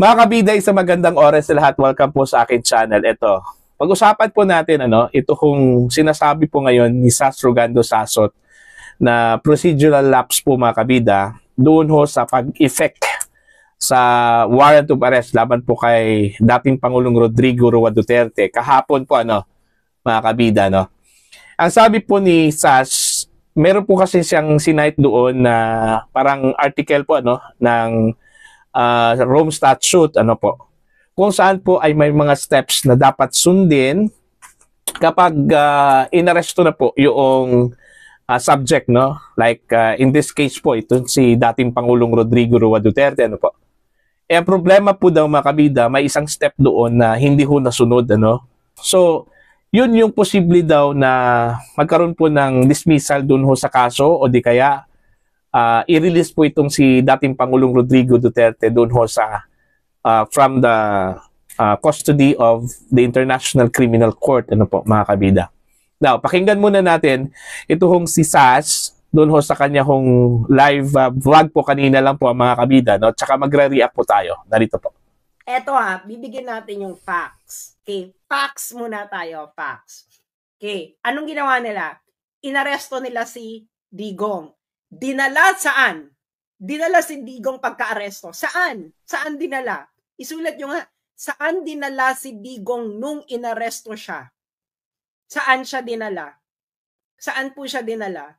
Mga kabida, isang magandang oras sa lahat. Welcome po sa akin channel. Ito, pag-usapan po natin ito kung sinasabi po ngayon ni Sas Rogando Sasot na procedural lapse po mga kabida doon ho sa pag-effect sa warrant of arrest laban po kay dating Pangulong Rodrigo Roa Duterte. Kahapon po mga kabida Ang sabi po ni Sas, meron po kasi siyang sinite doon na parang article po ng Rome Statute kung saan po ay may mga steps na dapat sundin kapag inaresto na po yung subject like in this case po ito si dating Pangulong Rodrigo Roa Duterte ang problema po daw mga kabida, may isang step doon na hindi ho nasunod so yun yung posible daw na magkaroon po ng dismissal doon ho sa kaso o di kaya i-release po itong si dating Pangulong Rodrigo Duterte doon ho sa from the custody of the International Criminal Court mga kabida. Now, pakinggan muna natin ito hong si Sas doon ho sa kanya hong live vlog po kanina lang po mga kabida tsaka magre-react po tayo. Narito po. Eto bibigyan natin yung facts. Okay, facts muna tayo, facts. Okay, anong ginawa nila? Inaresto nila si Digong. Dinala saan? Dinala si Digong pagka-aresto. Saan? Saan dinala? Isulat nyo nga. Saan dinala si Digong nung inaresto siya? Saan siya dinala? Saan po siya dinala?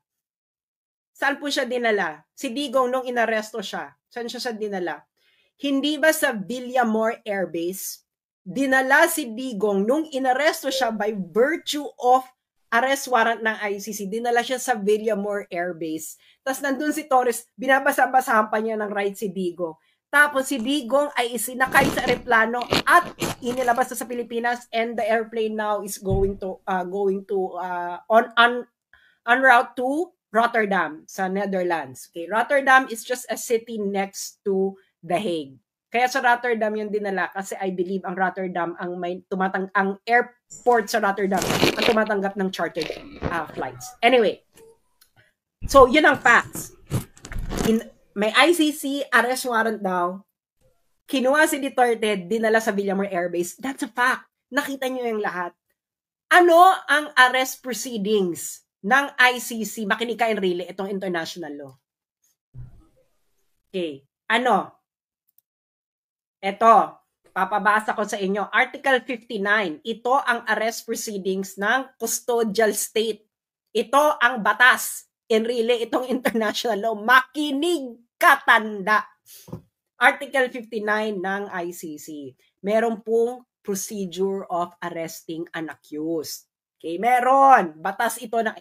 Saan po siya dinala? Si Digong nung inaresto siya. Saan siya dinala? Hindi ba sa Villamor Air Base? Dinala si Digong nung inaresto siya by virtue of arrest warrant ng ICC. Dinala siya sa Villamor Air Base. Tapos nandun si Torres, binabasa-basahan pa niya ng right si Digong. Tapos si Digong ay isinakay sa aeroplano at inilabas na sa Pilipinas, and the airplane now is going to on route to Rotterdam sa Netherlands. Okay, Rotterdam is just a city next to The Hague. Kaya sa Rotterdam yung dinala kasi I believe ang Rotterdam ang airport sa Rotterdam ang tumatanggap ng chartered flights. Anyway, so yun ang facts. May ICC arrest warrant daw. Kinuha si Duterte, dinala sa Villamor Air Base. That's a fact. Nakita niyo yung lahat. Ano ang arrest proceedings ng ICC? Makinig ka, Enrile, itong international law. Okay. Ano? Ito, papabasa ko sa inyo. Article 59, ito ang arrest proceedings ng custodial state. Ito ang batas. Enrile, itong international law. Makinig katanda. Article 59 ng ICC. Meron pong procedure of arresting an accused. Okay, meron. Batas ito na.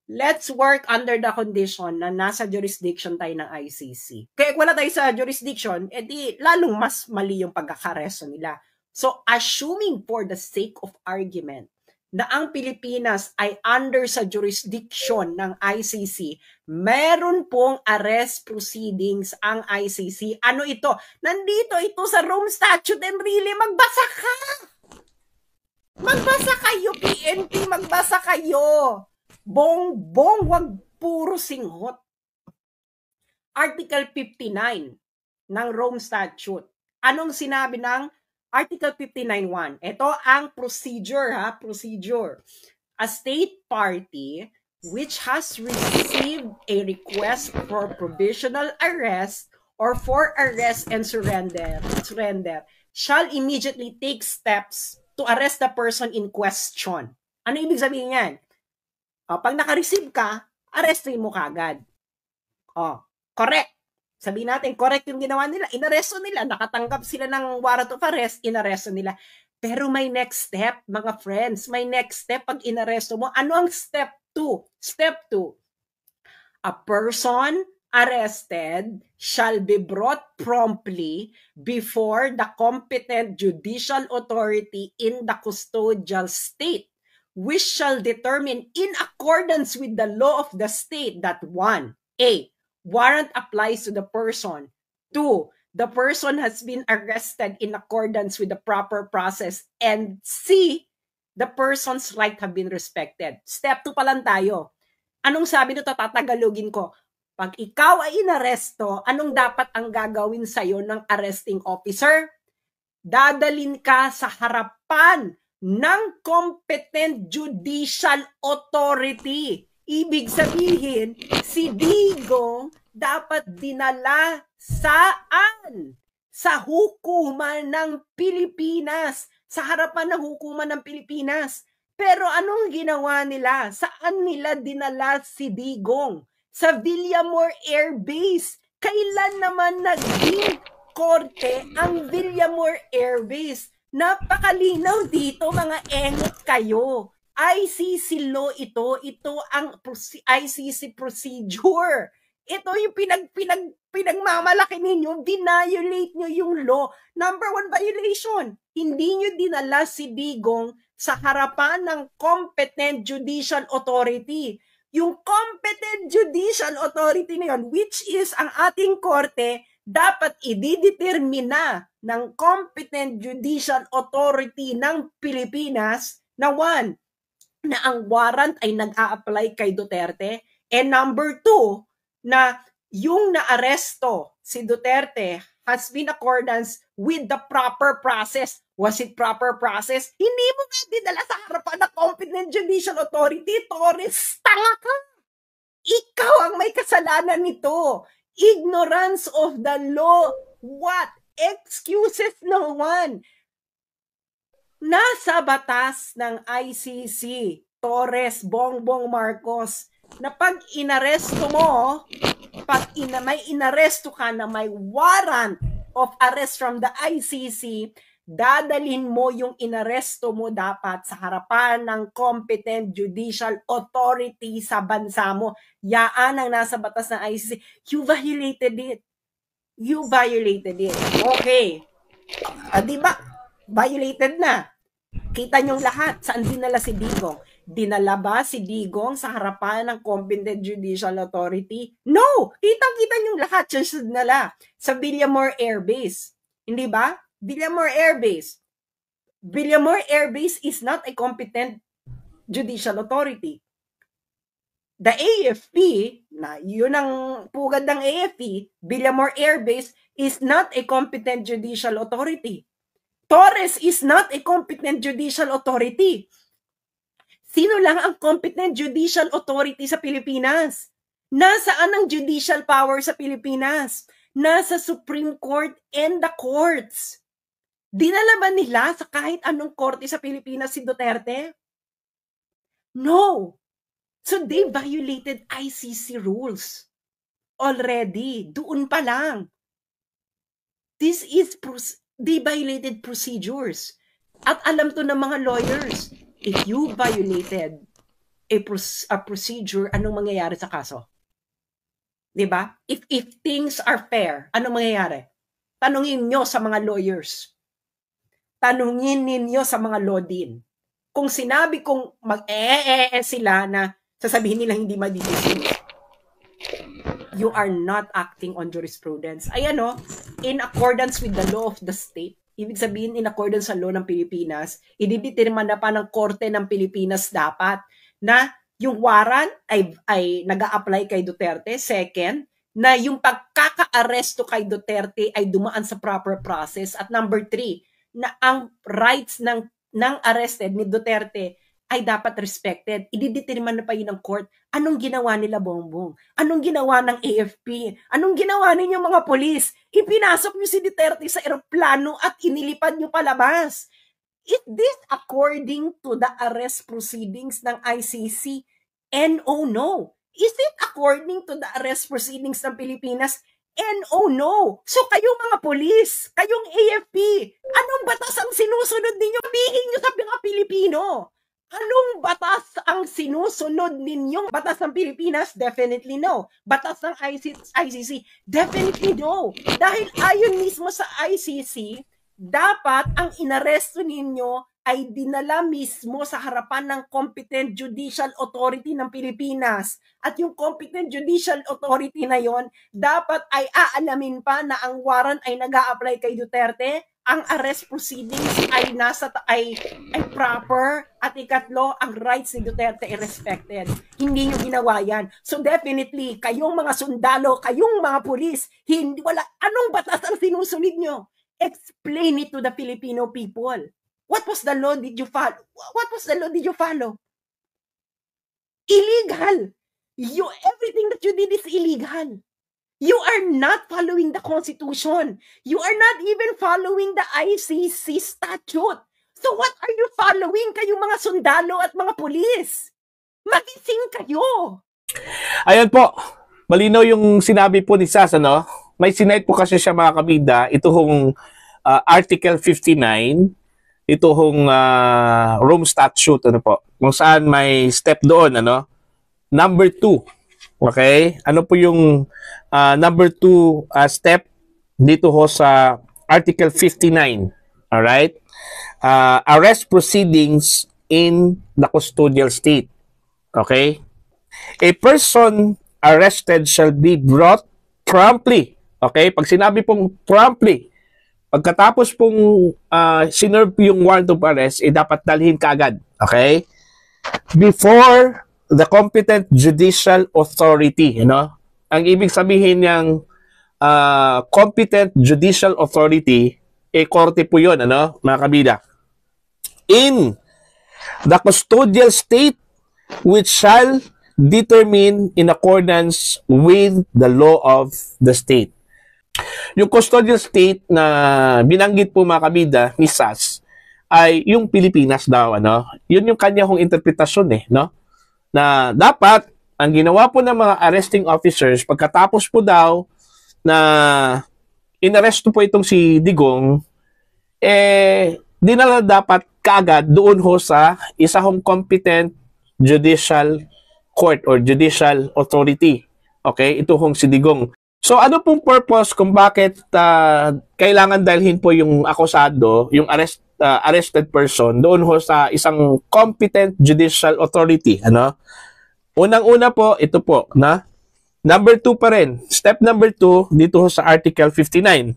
Let's work under the condition na nasa jurisdiction tayo ng ICC. Kaya wala tayo sa jurisdiction, edi lalong mas mali yung pagkakaresto nila. So, assuming for the sake of argument na ang Pilipinas ay under sa jurisdiction ng ICC, meron pong arrest proceedings ang ICC. Ano ito? Nandito ito sa Rome Statute, and really, magbasa ka! Magbasa kayo, PNP, magbasa kayo! Bong-bong, wag puro singhot. Article 59 ng Rome Statute. Anong sinabi ng Article 59.1? Ito ang procedure, procedure. A state party which has received a request for provisional arrest or for arrest and surrender shall immediately take steps to arrest the person in question. Ano ibig sabihin yan? Pag naka-receive ka, arrestin mo kagad. Correct. Sabihin natin, correct yung ginawa nila. Inaresto nila. Nakatanggap sila ng warrant of arrest. Inaresto nila. Pero may next step, mga friends. May next step pag inaresto mo. Ano ang step 2? Step 2. A person arrested shall be brought promptly before the competent judicial authority in the custodial state, which shall determine in accordance with the law of the state that 1. A. Warrant applies to the person. 2. The person has been arrested in accordance with the proper process. And C. The person's right have been respected. Step 2 pa lang tayo. Anong sabi nito? Tatagalogin ko. Pag ikaw ay inaresto, anong dapat ang gagawin sa'yo ng arresting officer? Dadalin ka sa harapan ng competent judicial authority. Ibig sabihin, si Digong dapat dinala saan? Sa hukuman ng Pilipinas. Sa harapan ng hukuman ng Pilipinas. Pero anong ginawa nila? Saan nila dinala si Digong? Sa Villamor Air Base. Kailan naman naging korte ang Villamor Air Base? Napakalinaw dito, mga engot kayo. ICC law ito. Ito ang ICC procedure. Ito yung pinagmamalaki ninyo, violate nyo yung law. Number 1 violation, hindi nyo dinala si Digong sa harapan ng competent judicial authority. Yung competent judicial authority na yun, which is ang ating korte, dapat ididetermina ng competent judicial authority ng Pilipinas na 1, na ang warrant ay nag-a-apply kay Duterte, and number 2, na yung naaresto si Duterte has been accordance with the proper process. Was it proper process? Hindi mo nga dinala sa harapan ng competent judicial authority. Torres, tanga ka! Ikaw ang may kasalanan nito. Ignorance of the law. What? Excuses no one. Nasa batas ng ICC, Torres, Bongbong Marcos, na pag inaresto mo, may inaresto ka na may warrant of arrest from the ICC, dadalhin mo yung inaresto mo dapat sa harapan ng competent judicial authority sa bansa mo. Yaan ang nasa batas ng ICC. You violated it. You violated it. Okay. Diba? Violated na. Kita nyong lahat. Saan dinala si Digong? Dinala ba si Digong sa harapan ng competent judicial authority? No! Kitang-kita nyong lahat. Siya dinala sa Villamor Air Base. Hindi ba? Villamor Air Base. Villamor Air Base is not a competent judicial authority. The AFP, na yun ang pugad ng AFP, Villamor Air Base is not a competent judicial authority. Torres is not a competent judicial authority. Sino lang ang competent judicial authority sa Pilipinas? Nasaan ang judicial power sa Pilipinas? Nasa Supreme Court and the courts. Dinala ba nila sa kahit anong korte sa Pilipinas si Duterte? No. So they violated ICC rules already. Doon pa lang. They violated procedures. At alam to ng mga lawyers, if you violated a procedure, anong mangyayari sa kaso? Diba? If things are fair, anong mangyayari? Tanungin nyo sa mga lawyers. Tanungin ninyo sa mga law din. Kung sinabi kong sila na sasabihin nila hindi madidismiss, you are not acting on jurisprudence. Ayan o, in accordance with the law of the state, ibig sabihin in accordance sa law ng Pilipinas, ididetermina na pa ng korte ng Pilipinas dapat na yung warrant ay nag-a-apply kay Duterte. Second, na yung pagkaka-aresto kay Duterte ay dumaan sa proper process. At number 3, na ang rights ng arrested ni Duterte ay dapat respected. Ididetermine na pa yun ng court. Anong ginawa nila, Bongbong? Anong ginawa ng AFP? Anong ginawa ninyo mga polis? Ipinasok nyo si Duterte sa eroplano at inilipad nyo palabas. Is this according to the arrest proceedings ng ICC? No. Is it according to the arrest proceedings ng Pilipinas? No. So kayong mga polis, kayong AFP, anong batas ang sinusunod ninyo? Sabihin nyo sa mga Pilipino. Anong batas ang sinusunod ninyong batas ng Pilipinas? Definitely no. Batas ng ICC? Definitely no. Dahil ayon mismo sa ICC, dapat ang inaresto ninyo ay dinala mismo sa harapan ng competent judicial authority ng Pilipinas. At yung competent judicial authority na yon, dapat ay aalamin pa na ang warrant ay nag-a-apply kay Duterte. ang arrest proceedings ay proper, at ikatlo, ang rights ni Duterte ay respected. Hindi nyo ginawa yan. So definitely, kayong mga sundalo, kayong mga pulis, anong batas ang sinusunod nyo? Explain it to the Filipino people. What was the law did you follow? What was the law did you follow? Illegal. Everything that you did is illegal. You are not following the Constitution. You are not even following the ICC statute. So what are you following, kayong mga sundalo at mga pulis? Magising kayo! Ayan po, malinaw yung sinabi po ni Sas, ano? May sinite po kasi siya, mga kabida, ito hong Article 59, ito hong Rome Statute, ano po, kung saan may step doon, ano? Number 2. Okay? Ano po yung number 2 step dito ho sa Article 59? Alright? Arrest proceedings in the custodial state. Okay? A person arrested shall be brought promptly. Okay? Pag sinabi pong promptly, pagkatapos pong sinerve yung warrant of arrest, dapat dalhin kaagad. Okay? Before the competent judicial authority, you know? Ang ibig sabihin ng competent judicial authority, korte po yun, ano, mga kabida. In the custodial state, which shall determine in accordance with the law of the state. Yung custodial state na binanggit po, mga kabida, ni Sas, ay yung Pilipinas daw, ano? Yun yung kanya hong interpretasyon, no? Na dapat, ang ginawa po ng mga arresting officers, pagkatapos po daw na inaresto po itong si Digong, dinala dapat kaagad doon ho sa isa hong competent judicial court or judicial authority. Okay? Ito hong si Digong. So, ano pong purpose kung bakit kailangan dalhin po yung akusado, yung arrested person, doon ho sa isang competent judicial authority, ano? Unang-una po, ito po, na number 2 pa rin. Step number 2, dito ho sa Article 59.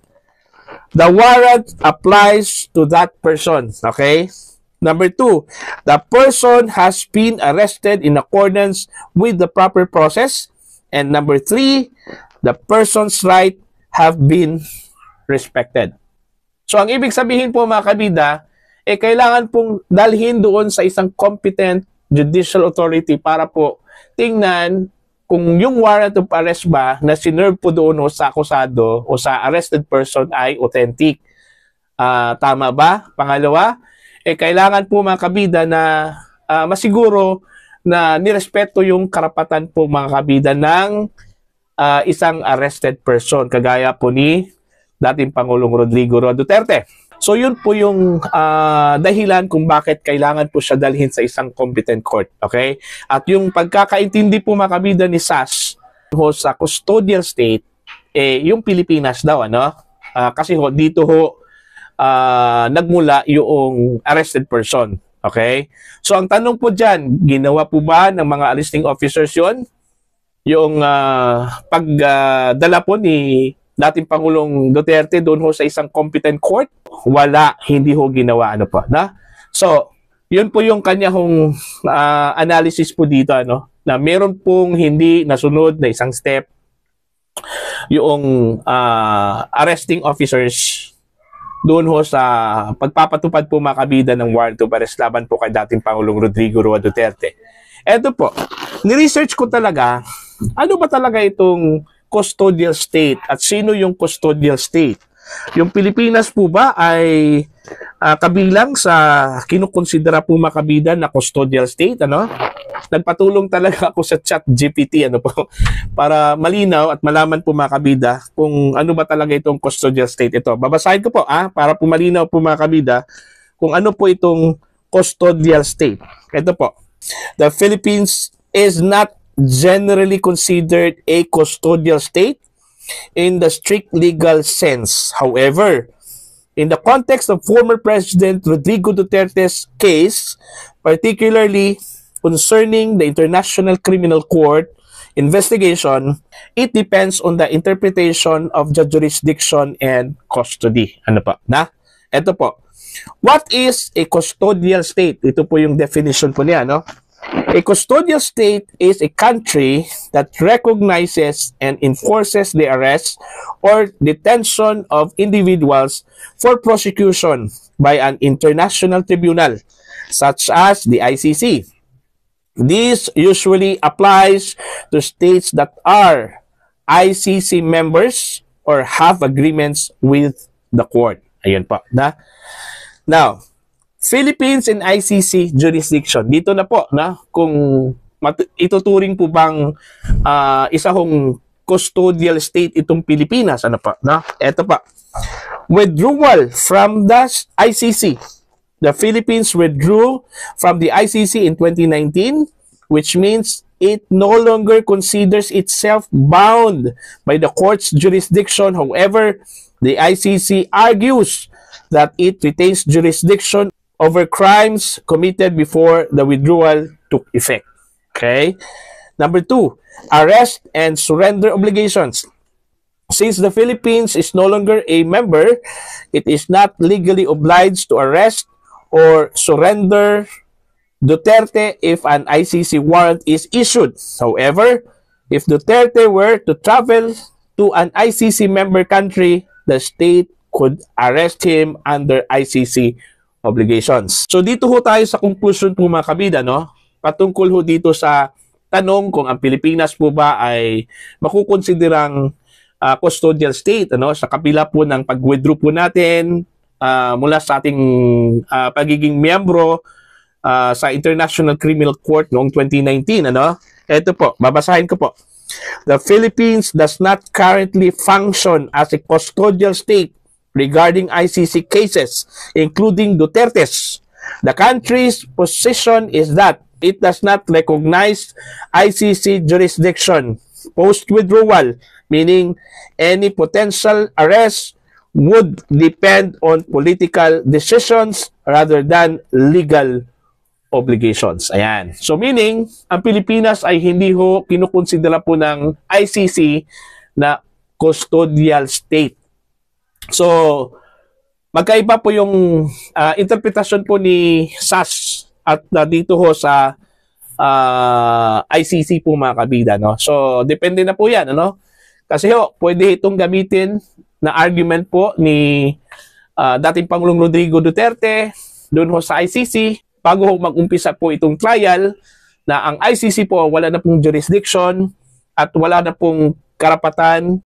The warrant applies to that person. Okay? Number 2, the person has been arrested in accordance with the proper process. And number 3, the person's right have been respected. So, ang ibig sabihin po, mga kabida, kailangan pong dalhin doon sa isang competent judicial authority para po tingnan kung yung warrant of arrest ba na sinerve po doon o sa akusado o sa arrested person ay authentic. Tama ba? Pangalawa, kailangan po, mga kabida, na masiguro na nirespeto yung karapatan po, mga kabida, ng isang arrested person, kagaya po ni dating Pangulong Rodrigo Roa Duterte. So yun po yung dahilan kung bakit kailangan po siya dalhin sa isang competent court. Okay? At yung pagkakaintindi po, mga kabida, ni Sas ho sa custodial state, yung Pilipinas daw, ano? Kasi ho, dito ho nagmula yung arrested person. Okay? So ang tanong po dyan, ginawa po ba ng mga arresting officers yun? Yung pagdala po ni dating Pangulong Duterte doon ho sa isang competent court? Wala, hindi ho ginawa, ano po, na? So, yun po yung kanya hong analysis po dito, ano, na meron pong hindi nasunod na isang step yung arresting officers doon ho sa pagpapatupad po, mga kabida, ng warrant of arrest laban po kay dating Pangulong Rodrigo Roa Duterte. Eto po, ni-research ko talaga, ano ba talaga itong custodial state at sino yung custodial state? Yung Pilipinas po ba ay kabilang sa kinukonsidera po, mga kabida, na custodial state, ano? Nagpatulong talaga ako sa ChatGPT, ano po, para malinaw at malaman po, mga kabida, kung ano ba talaga itong custodial state. Ito, babasahin ko po, para po malinaw po, mga kabida, kung ano po itong custodial state. Ito po, the Philippines is not generally considered a custodial state in the strict legal sense. However, in the context of former President Rodrigo Duterte's case, particularly concerning the International Criminal Court investigation, it depends on the interpretation of the jurisdiction and custody. Ano pa? Na? Ito po. What is a custodial state? Ito po yung definition po niya, no? A custodial state is a country that recognizes and enforces the arrest or detention of individuals for prosecution by an international tribunal, such as the ICC. This usually applies to states that are ICC members or have agreements with the court. Ayun po. Now, Philippines and ICC jurisdiction. Dito na po, kung ituturing po bang isa hong custodial state itong Pilipinas. Ano pa? Ito pa. Withdrawal from the ICC. The Philippines withdrew from the ICC in 2019, which means it no longer considers itself bound by the court's jurisdiction. However, the ICC argues that it retains jurisdiction over crimes committed before the withdrawal took effect. Okay? Number 2, arrest and surrender obligations. Since the Philippines is no longer a member, it is not legally obliged to arrest or surrender Duterte if an ICC warrant is issued. However, if Duterte were to travel to an ICC member country, the state could arrest him under ICC obligations. So dito ho tayo sa conclusion po mga kabida, patungkol ho dito sa tanong kung ang Pilipinas po ba ay makukonsiderang custodial state, sa kapila po ng pag-withdraw po natin mula sa ating pagiging miyembro sa International Criminal Court noong 2019. Ito po, babasahin ko po. The Philippines does not currently function as a custodial state regarding ICC cases, including Duterte's. The country's position is that it does not recognize ICC jurisdiction post-withdrawal, meaning any potential arrest would depend on political decisions rather than legal obligations. Ayan. So meaning, ang Pilipinas ay hindi ho kinukonsidera po ng ICC na custodial state. So, magkaiba po yung interpretasyon po ni SAS at dito ho sa ICC po mga kabida. So, depende na po yan. Kasi pwede itong gamitin na argument po ni dating Pangulong Rodrigo Duterte doon ho sa ICC bago ho mag-umpisa po itong trial na ang ICC po wala na pong jurisdiction at wala na pong karapatan